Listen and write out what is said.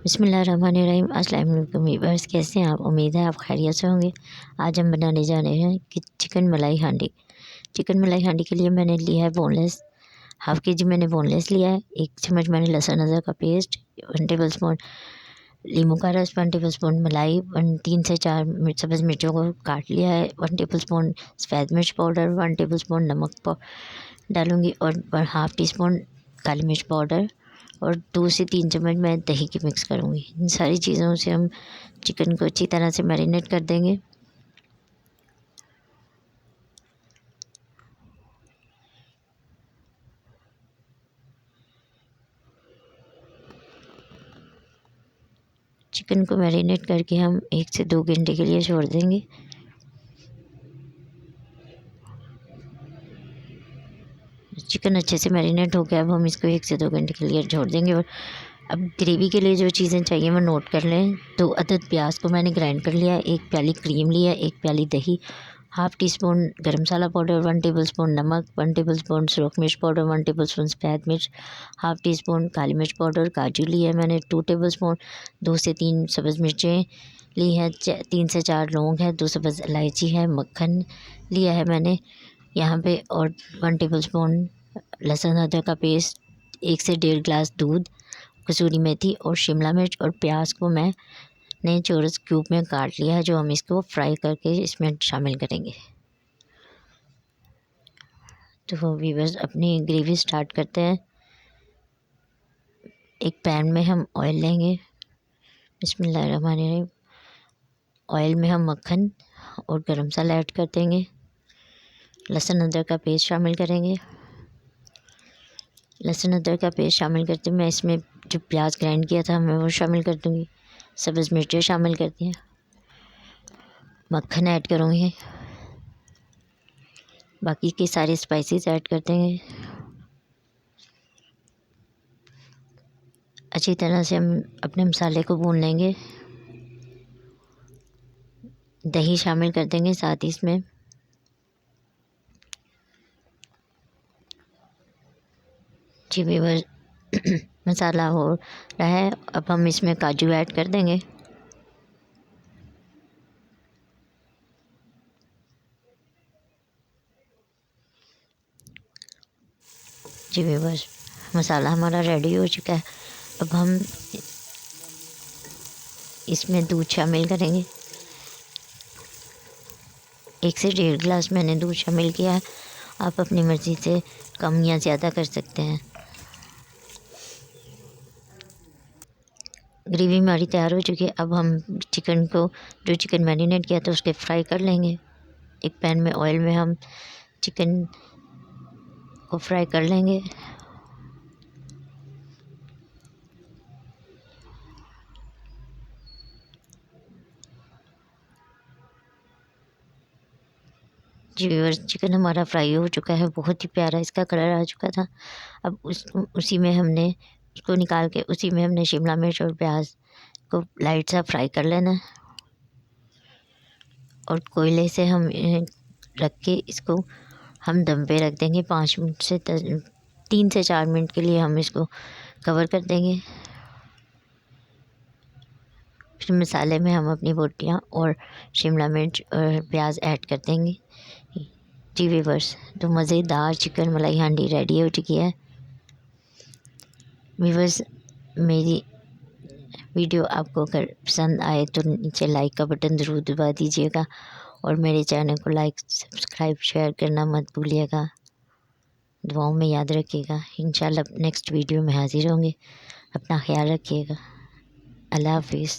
बिस्मिल्लाहिर्रहमानिर्रहीम। अस्सलाम वालेकुम वीवर्स, कैसे हैं आप? उम्मीद है आप खैरियत से होंगे। आज हम बनाने जा रहे हैं कि चिकन मलाई हांडी। चिकन मलाई हांडी के लिए मैंने लिया है बोनलेस, हाफ़ के जी मैंने बोनलेस लिया है। 1 चम्मच मैंने लहसुन अदरक का पेस्ट, 1 टेबल स्पून लीमू का रस, 1 टेबल स्पून मलाई, 3 से 4 सब्ज़ मिर्चों को काट लिया है, 1 टेबल स्पून सफ़ेद मिर्च पाउडर, 1 टेबल स्पून नमक डालूँगी और हाफ़ टी स्पून काली मिर्च पाउडर और 2 से 3 चम्मच मैं दही की मिक्स करूँगी। इन सारी चीज़ों से हम चिकन को अच्छी तरह से मैरिनेट कर देंगे। चिकन को मैरिनेट करके हम 1 से 2 घंटे के लिए छोड़ देंगे। चिकन अच्छे से मैरिनेट हो गया, अब हम इसको 1 से 2 घंटे के लिए छोड़ देंगे। और अब ग्रेवी के लिए जो चीज़ें चाहिए वो नोट कर लें। 2 अदद प्याज को मैंने ग्राइंड कर लिया, 1 प्याली क्रीम लिया, 1 प्याली दही, हाफ़ टी स्पून गरम मसाला पाउडर, 1 टेबल स्पून नमक, 1 टेबल स्पून सुरख मिर्च पाउडर, 1 टेबल स्पून सफ़ेद मिर्च, हाफ़ टी स्पून काली मिर्च पाउडर, काजू लिया है मैंने 2 टेबल स्पून, 2 से 3 सब्ज़ मिर्चें ली हैं, 3 से 4 लौंग है, 2 सब्ज़ इलायची है, मक्खन लिया है मैंने यहाँ पे और 1 टेबल स्पून लहसुन अदरक का पेस्ट, 1 से 1.5 गिलास दूध, कसूरी मेथी और शिमला मिर्च और प्याज को मैंने चौरस क्यूब में काट लिया है, जो हम इसको फ्राई करके इसमें शामिल करेंगे। तो व्यूअर्स, अपनी ग्रेवी स्टार्ट करते हैं। एक पैन में हम ऑयल लेंगे। बिस्मिल्लाहिर्रहमानिर्रहीम। ऑयल में हम मक्खन और गरम मसाला ऐड कर देंगे। लहसुन अदरक का पेस्ट शामिल करेंगे। लहसुन अदरक का पेस्ट शामिल करते मैं इसमें जो प्याज ग्राइंड किया था मैं वो शामिल कर दूँगी। सब्ज़ मिर्चें शामिल करती हैं, मक्खन ऐड करूँगी, बाकी के सारे स्पाइसेस ऐड कर देंगे। अच्छी तरह से हम अपने मसाले को भून लेंगे। दही शामिल कर देंगे साथ ही इसमें। जी व्यूअर्स, मसाला हो रहा है, अब हम इसमें काजू ऐड कर देंगे। जी व्यूअर्स, मसाला हमारा रेडी हो चुका है। अब हम इसमें दूध शामिल करेंगे। 1 से 1.5 गिलास मैंने दूध शामिल किया है। आप अपनी मर्ज़ी से कम या ज़्यादा कर सकते हैं। ग्रेवी हमारी तैयार हो चुकी है। अब हम चिकन को, जो चिकन मैरिनेट किया था, उसके फ्राई कर लेंगे। एक पैन में ऑयल में हम चिकन को फ्राई कर लेंगे। जी व्यूअर्स, चिकन हमारा फ्राई हो चुका है, बहुत ही प्यारा इसका कलर आ चुका था। अब उसी में हमने उसको निकाल के उसी में हमने शिमला मिर्च और प्याज को लाइट सा फ्राई कर लेना है और कोयले से हम रख के इसको हम दम पे रख देंगे। 5 मिनट से 3 से 4 मिनट के लिए हम इसको कवर कर देंगे। फिर मसाले में हम अपनी बोटियाँ और शिमला मिर्च और प्याज ऐड कर देंगे। जी व्यूअर्स, तो मज़ेदार चिकन मलाई हांडी रेडी हो चुकी है। व्यूअर्स, मेरी वीडियो आपको अगर पसंद आए तो नीचे लाइक का बटन ज़रूर दबा दीजिएगा और मेरे चैनल को लाइक, सब्सक्राइब, शेयर करना मत भूलिएगा। दुआओं में याद रखिएगा। इंशाल्लाह नेक्स्ट वीडियो में हाज़िर होंगे। अपना ख्याल रखिएगा। अल्लाह हाफिज़।